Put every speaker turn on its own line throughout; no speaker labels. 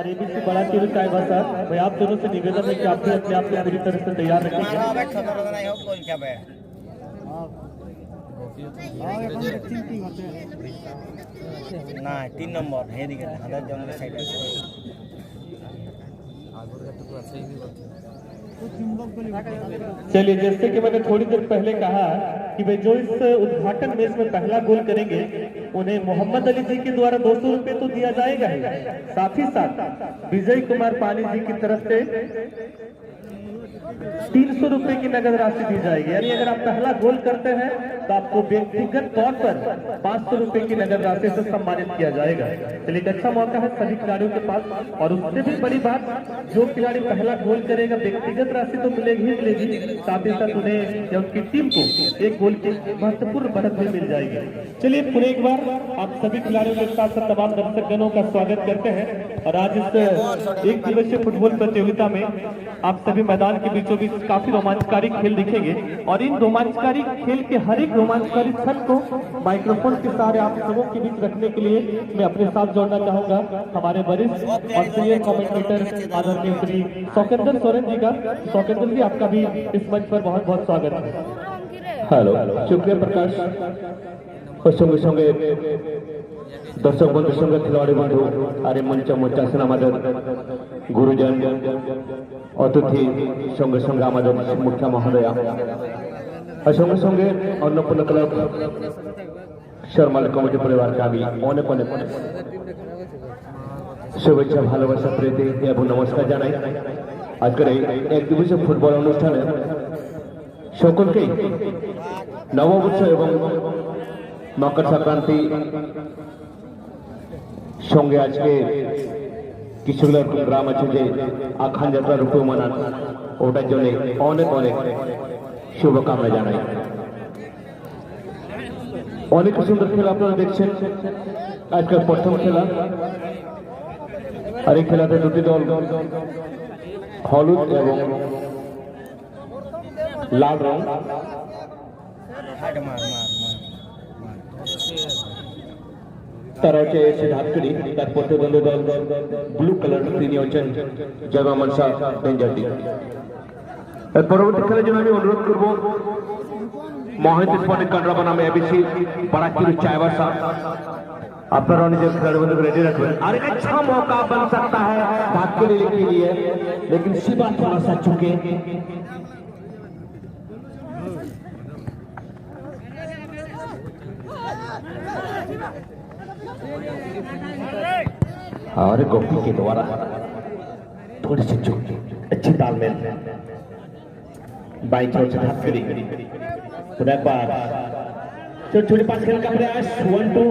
और एबीसी बड़ा टीवी का भाषा भाई आप दोनों से निवेदन है कि आप भी अपने आप को पूरी तरह से तैयार रखेंगे।
ना 3 नंबर है दिखे हाथ जंगल साइड
चलिए, जैसे कि मैंने थोड़ी देर पहले कहा कि भाई जो इस उद्घाटन मैच में पहला गोल करेंगे उन्हें मोहम्मद अली जी के द्वारा 200 रुपए तो दिया जाएगा ही, साथ ही साथ विजय कुमार पानी जी की तरफ से 300 रुपए की नगद राशि दी जाएगी। यानी अगर आप पहला गोल करते हैं तो आपको व्यक्तिगत तौर पर 500 रुपए की नगद राशि से सम्मानित किया जाएगा। चलिए, एक अच्छा मौका है सभी खिलाड़ियों के पास। और उससे भी बड़ी बात, जो खिलाड़ी पहला गोल करेगा व्यक्तिगत राशि तो मिलेगी ही मिलेगी, साथ ही साथ उन्हें या उनकी टीम को एक गोल की महत्वपूर्ण बढ़त भी मिल जाएगी। चलिए, पुनः एक बार आप सभी खिलाड़ियों के साथ साथ तमाम दर्शकगणों का स्वागत करते हैं। और आज इस एक दिवसीय फुटबॉल प्रतियोगिता में आप सभी मैदान के बीचों बीच काफी रोमांचकारी खेल दिखेंगे। और इन रोमांचकारी खेल के हर एक रोमांचकारी क्षण को माइक्रोफोन के सहारे आप सबों के बीच रखने के लिए मैं अपने साथ जोड़ना चाहूंगा हमारे वरिष्ठ और सीनियर कमेंटेटर आदरणीय श्री सौकेंद्र सोरेन जी का। सौकेंद्र जी, आपका भी इस मंच पर बहुत बहुत स्वागत है।
हेलो, शुक्रिया प्रकाश। संगे संगे दर्शक बंधु संगे खिलाड़ी बंधु आरे मंच मंच आছেন আমাদের গুরুজন অতিথি संगे संगे আমাদের মুখ্য মহোদয়া और संगे संगे अन्नपूर्णा क्लब शर्माल कमिटी परिवार का भी अनेक अनेक शुभेच्छा ভালোবাসা প্রীতি এবং নমস্কার জানাই। আজকের এই এক দিবসীয় ফুটবল অনুষ্ঠানে সকলকেই নববর্ষ এবং मकर संक्रांति संगे आज के किशोर ग्राम आज आखान यात्रा रूपे मानान ओटार जन्य अनेक अनेक शुभकामना जानाई। अनेक सुंदर खेला आपनारा देखছেন। आजकल प्रथम खेला और खेलाते दुटी दल हलुद एवं लाल रंग তারা হচ্ছে সিদ্ধার্থ করি, তার প্রতিদ্বন্দ্বী দল ব্লু কালার, তিনি হচ্ছেন জামা মানসা ডেঞ্জারটি। এর পরবর্তী খেলার জন্য আমি অনুরোধ করব মহেন্দ্র স্পোর্টিং কান্ড্রাবা নামে एबीसी बाराकिर चायबासा। আপনারা নিজের খেলাড়ি বন্ধু रेडी रखবেন। और एक अच्छा मौका बन सकता है भाग के लिए, लेकिन शिवा थोड़ा सा चुके। और गोपी के द्वारा थोड़ी सी चूक, अच्छी तालमेल बाई छोर से हाथ करी तो एक बार छोटी पास खेल का प्रयास 1-2,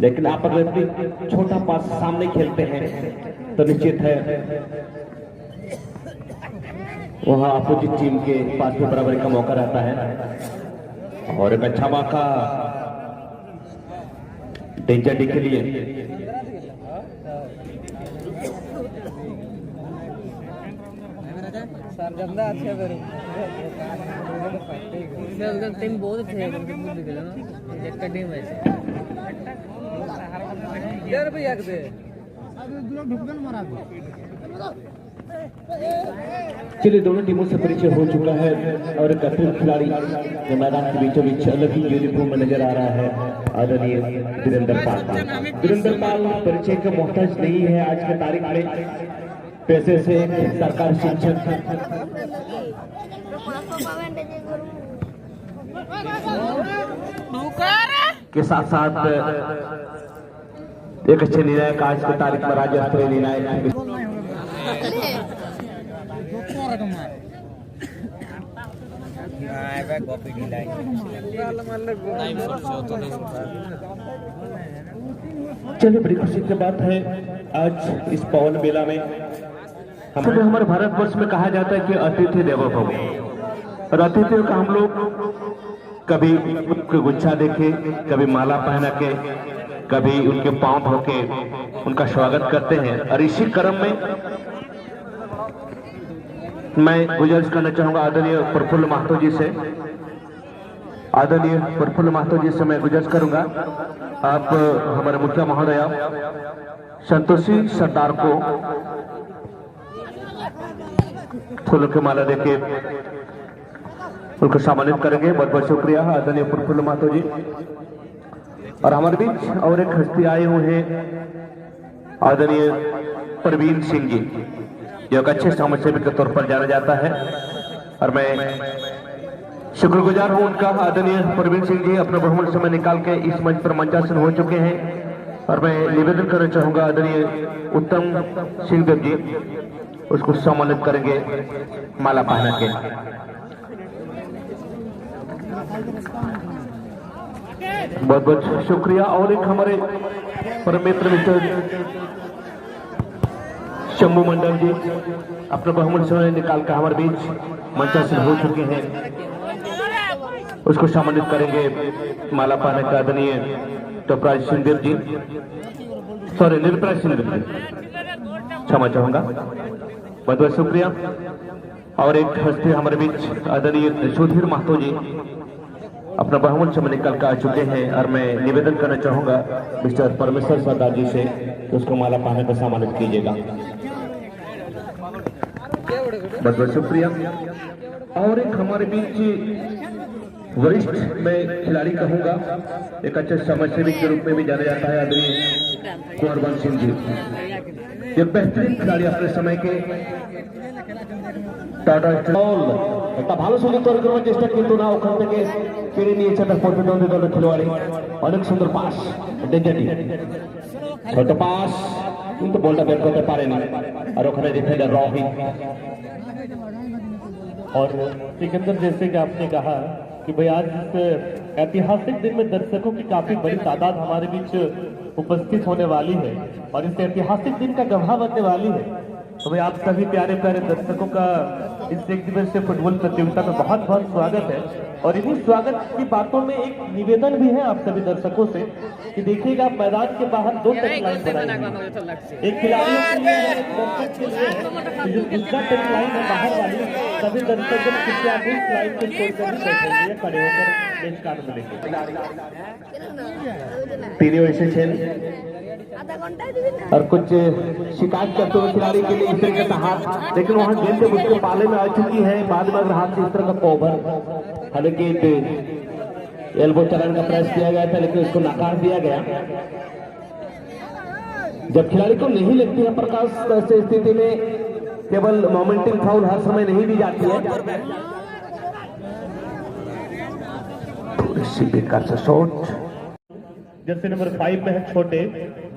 लेकिन आप अगर छोटा पास सामने खेलते हैं तो निश्चित है वहां अपोजिट टीम के पास में बराबरी का मौका रहता है। और एक अच्छा मौका डेंजर के लिए।
टीम बहुत अच्छे है टीम है यार भैया
चलिए, दोनों टीमों से परिचय हो चुका है और एक अतुल खिलाड़ी जो मैदान के बीचों बीच अलग ही यूनिफॉर्म में नजर आ रहा है, आदरणीय वीरेंद्र पाल। वीरेंद्र पाल परिचय का मोहताज नहीं है आज के तारीख में, पैसे से एक सरकारी शिक्षक के साथ साथ एक अच्छे निर्णायक आज की तारीख में राज्य स्तरीय निर्णायक
चलिए, बड़ी खुशी की बात है आज इस पवन मेला में
हमारे भारतवर्ष में कहा जाता है कि अतिथि देवो भव, और अतिथियों का हम लोग कभी उनके गुच्छा देखे, कभी माला पहना के, कभी उनके पांव धो के उनका स्वागत करते हैं। और इसी क्रम में मैं गुजारिश करना चाहूंगा आदरणीय प्रफुल्ल महतो जी से आदरणीय प्रफुल्ल महतो जी से मैं गुजारिश करूंगा, आप हमारे मुखिया महोदया संतोषी सरदार को फूलों की माला देके उनको सम्मानित करेंगे। बहुत बहुत शुक्रिया आदरणीय प्रफुल्ल महतो जी। और हमारे बीच और एक हस्ती आए हुए हैं आदरणीय प्रवीण सिंह जी, जो एक अच्छे समाज सेवी के तौर पर जाना जाता है और मैं शुक्रगुजार हूं उनका। आदरणीय प्रवीण सिंह जी अपना बहुमूल्य समय निकाल के इस मंच पर मंचासन हो चुके हैं और मैं निवेदन करना चाहूंगा आदरणीय उत्तम सिंह देव जी उसको सम्मानित करेंगे माला पहना के। बहुत बहुत शुक्रिया। और एक हमारे परम मित्र मिस्टर शंभू मंडल जी अपना बहुमूल्य समय निकाल कर हमारे बीच मंचासन हो चुके हैं, उसको सम्मानित करेंगे माला पहने का आदरणीय टोपराज सिंहदेव जी, सॉरी निर्पराज सिंहदेव जी, क्षमा चाहूंगा। बहुत बहुत शुक्रिया। और एक हस्ती हमारे बीच आदरणीय सुधीर महतो जी अपना बहुमूल्य समय निकाल कर आ चुके हैं और मैं निवेदन करना चाहूंगा मिस्टर परमेश्वर सरदार जी से उसको माला पहने का सम्मानित कीजिएगा। बहुत बहुत शुक्रिया। और एक हमारे बीच वरिष्ठ मैं खिलाड़ी कहूंगा, एक अच्छे समाज सेवी के रूप में भी जाना जाता है आदरणीय कुंवर सिंह जी, एक बेहतरीन खिलाड़ी अपने समय के একটা ভালো সুযোগ তৈরি করার চেষ্টা কিন্তু না, ওখান থেকে কেড়ে নিয়েছে তার প্রতিদ্বন্দ্বী দলের খেলোয়াড়ি। অনেক সুন্দর পাস, ডেঞ্জারি ছোট পাস কিন্তু বলটা বের করতে পারেনি আর ওখানে ডিফেন্ডার রহিত।
और सिकंदर जैसे कि आपने कहा कि भाई आज इस ऐतिहासिक दिन में दर्शकों की काफी बड़ी तादाद हमारे बीच उपस्थित होने वाली है और इस ऐतिहासिक दिन का गवाह बनने वाली है। तो भाई आप सभी प्यारे प्यारे दर्शकों का इस एक दिवसीय फुटबॉल प्रतियोगिता में बहुत बहुत स्वागत है। और इन्हीं स्वागत की बातों में एक निवेदन भी है आप सभी दर्शकों से कि देखिएगा आप मैदान के बाहर दो टच लाइन बनाई, एक खिलाड़ी जो दूसरा टच लाइन है बाहर वाली, सभी दर्शक जब कृपया इस लाइन को छोड़कर बैठेंगे खड़े होकर मैच का आनंद लेंगे।
तीनों एसेছেন और कुछ शिकायत करते हुए खिलाड़ी के लिए इस तरीके का हाथ, लेकिन वहां गेंद उसके पाले में आ चुकी है। बाद में अगर हाथ से इस तरह का कवर, हालांकि एल्बो चलाने का प्रयास किया गया था लेकिन उसको नकार दिया गया। जब खिलाड़ी को नहीं लगती है प्रकाश, तो ऐसी स्थिति में केवल मोमेंटम फाउल हर समय नहीं दी जाती है। बेकार से शॉट।
जर्सी नंबर 5 में है छोटे,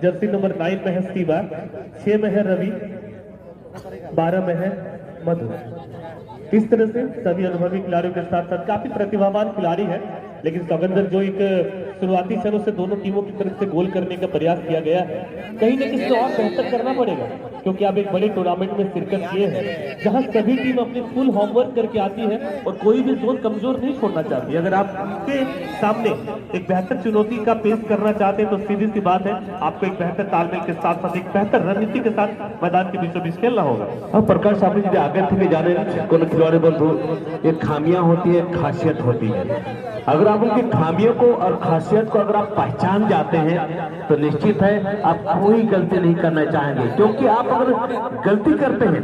जर्सी नंबर 9 में है शिवा, 6 में है रवि, 12 में है मधु। इस तरह से सभी अनुभवी खिलाड़ियों के साथ साथ काफी प्रतिभावान खिलाड़ी है, लेकिन सौगंधर जो एक शुरुआती क्षणों से दोनों टीमों की तरफ से गोल करने का प्रयास किया गया है, कहीं ना कहीं और बेहतर करना पड़ेगा क्योंकि आप एक बड़े टूर्नामेंट में शिरकत किए हैं जहां सभी टीम अपनी फुल होमवर्क करके आती है और कोई भी जोन कमजोर नहीं छोड़ना चाहती। अगर आप उसके सामने एक बेहतर चुनौती का पेश करना चाहते हैं तो सीधी सी बात है आपको एक बेहतर तालमेल के साथ साथ एक बेहतर रणनीति के साथ मैदान के बीचों बीच खेलना होगा।
अब प्रकाश साहब जी आगे थे जाने को खिलाड़ी बंधु, एक खामियां होती है, खासियत होती है। अगर आप उनकी खामियों को और खासियत को अगर आप पहचान जाते हैं तो निश्चित है आप कोई गलती नहीं करना चाहेंगे, क्योंकि आप अगर गलती करते हैं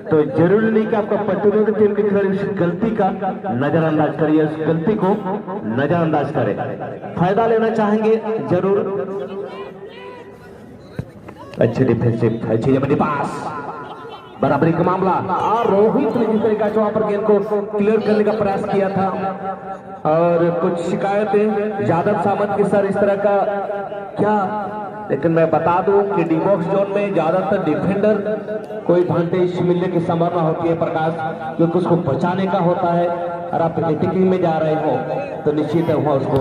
तो जरूरी नहीं कि आपका प्रतिद्वंदी टीम के खिलाड़ी उस गलती का नजरअंदाज करिए, उस गलती को नजरअंदाज करें। फायदा लेना चाहेंगे जरूर। अच्छी डिफेंसिव, अच्छी जबरदस्त पास, बराबरी का मामला और रोहित ने जिस तरीका से वहां पर गेंद को क्लियर करने का प्रयास किया था। और कुछ शिकायतें यादव सामंत के सर इस तरह का क्या, लेकिन मैं बता दूं कि डी बॉक्स जोन में ज्यादातर डिफेंडर को एडवांटेज मिलने की संभावना होती है प्रकाश, क्योंकि उसको बचाने का होता है और आप अटैकिंग में जा रहे हो तो निश्चित है वहां उसको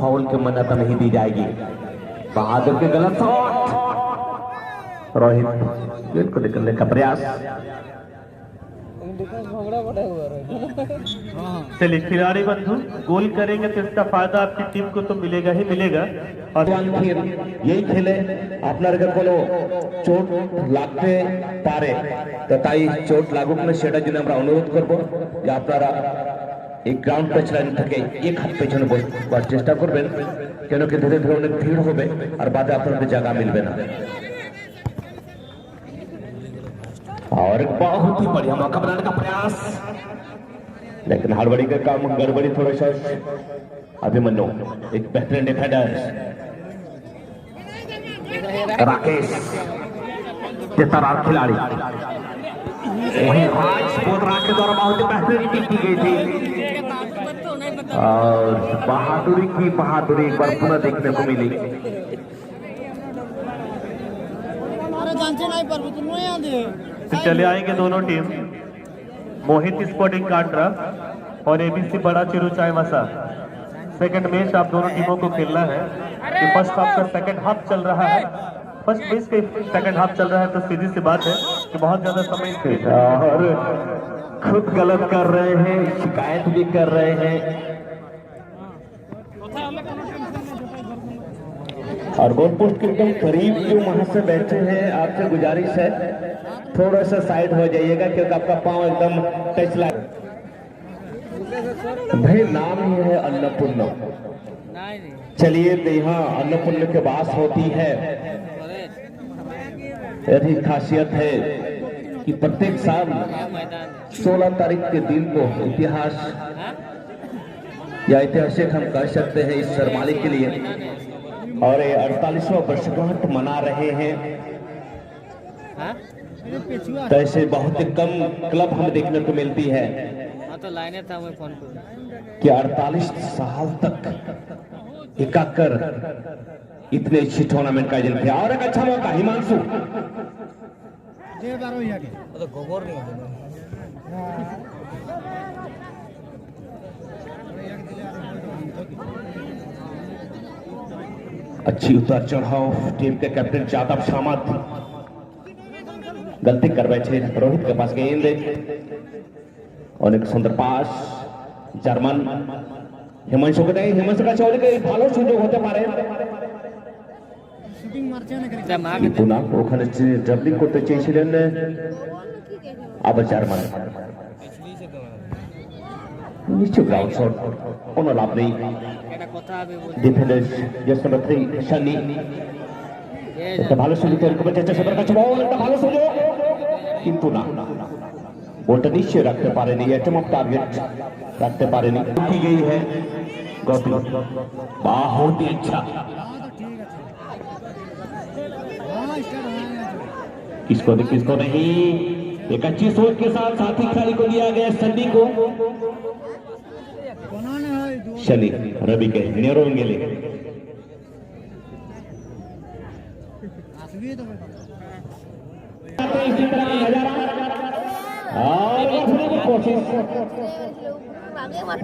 फाउल की मान्यता नहीं दी जाएगी। बहादुर के गलत शॉट, रोहित गेंद को निकलने का प्रयास।
चलिए खिलाड़ी बंधु गोल करेंगे तो इसका फायदा आपकी टीम को तो मिलेगा ही मिलेगा। और
यही खेले আপনার কোনো চোট লাগতে পারে, তো তাই চোট লাগুক না সেটার জন্য আমরা অনুরোধ করব যে আপনারা এই গ্রাউন্ড টাচলাইন থেকে এক হাত পেছনে বসবার চেষ্টা করবেন, কেন কি ধীরে ধীরে অনেক ভিড় হবে আর বাদে আপনাদের জায়গা মিলবে না। और बहुत ही बढ़िया मौका बनाने का प्रयास, लेकिन हड़बड़ी का काम गड़बड़ी थोड़ा सा। अभिमन्यु एक बेहतरीन डिफेंडर, राकेश बेहतरीन खिलाड़ी, वहीं राज बोधरा के द्वारा बहुत ही बेहतरीन की गई थी और बहादुरी की बहादुरी एक बार पुनः देखने को मिली।
चले आएंगे दोनों टीम, मोहित स्पोर्टिंग कांड्रा और एबीसी बड़ा चिरू चाईमसा। सेकंड मैच आप दोनों टीमों को खेलना है कि फर्स्ट हाफ का सेकंड हाफ चल रहा है, फर्स्ट मैच के सेकंड हाफ चल रहा है, तो सीधी सी बात है कि बहुत ज्यादा समय
और खुद गलत कर रहे हैं, शिकायत भी कर रहे हैं और गोल पोस्ट के एकदम करीब जो वहां से बैठे हैं, आपसे गुजारिश है थोड़ा सा साइड हो जाइएगा क्योंकि आपका पांव एकदम टच लाइन। भाई नाम ही है अन्नपूर्णा, चलिए यहाँ अन्नपूर्ण के बास होती है। यही खासियत है कि प्रत्येक साल 16 तारीख के दिन को इतिहास या ऐतिहासिक हम कह सकते हैं इस सरमाली के लिए, और ये 48वां वर्षगांठ मना रहे हैं। तो ऐसे बहुत ही कम क्लब हमें देखने को मिलती है
तो लाइने था मैं फोन पर
कि 48 साल तक एकाकर इतने अच्छी टूर्नामेंट का आयोजन किया। और एक अच्छा मौका हिमांशु,
तो गोबर नहीं होता।
अच्छी उतार चढ़ाव, टीम के कैप्टन जादव शामत गलती कर बैठे, रोहित के पास गेंद और एक सुंदर पास जर्मन हिमांशु को नहीं, हिमांशु का चौले के ভালো সুযোগ হতে পারে কিন্তু না, ওখানে ড্রাবলিং করতে চেয়েছিলেন আবার জার্মান। নিশ্চয় গ্রাউন্ড শট, কোনো লাভ নেই। ডিফেন্ডার জাস্ট নাম্বার 3 শানি একটা ভালো সুযোগ তৈরি করতে চেষ্টা, সেটার কাছে বল, একটা ভালো সুযোগ কিন্তু না, বলটা নিশ্চয় রাখতে পারেনি, এটম অফ টার্গেট রাখতে পারেনি। की गई है गौतम, बहुत ही अच्छा। किसको नहीं, एक अच्छी सोच के साथ साथी खिलाड़ी को दिया गया सन्नी को, शनि रवि के नेरों गेले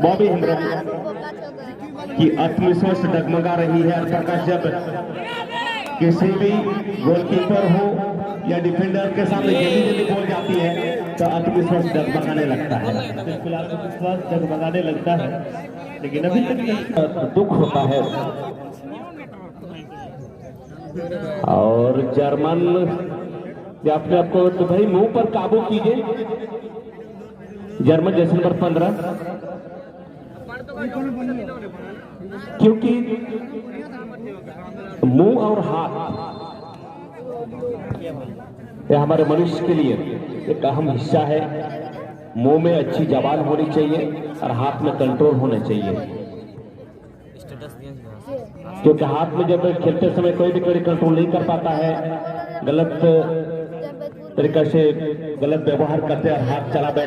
बॉबी हिंद्रा की आत्मविश्वास डगमगा रही है। प्रकाश जब किसी भी गोलकीपर हो या डिफेंडर के सामने जल्दी बॉल जाती है तो आत्मविश्वास डगमगाने लगता है, बिल्कुल आत्मविश्वास डगमगाने लगता है, लेकिन अभी तक दुख होता है। और जर्मन अपने आपको तो भाई मुंह पर काबू कीजिए। जर्मन जैसे नंबर 15, क्योंकि मुंह और हाथ यह हमारे मनुष्य के लिए एक अहम हिस्सा है। मुंह में अच्छी जबान होनी चाहिए और हाथ में कंट्रोल होना चाहिए, क्योंकि हाथ में जब खेलते समय कोई भी कंट्रोल नहीं कर पाता है, गलत तरीका से गलत व्यवहार करते हैं, हाथ चला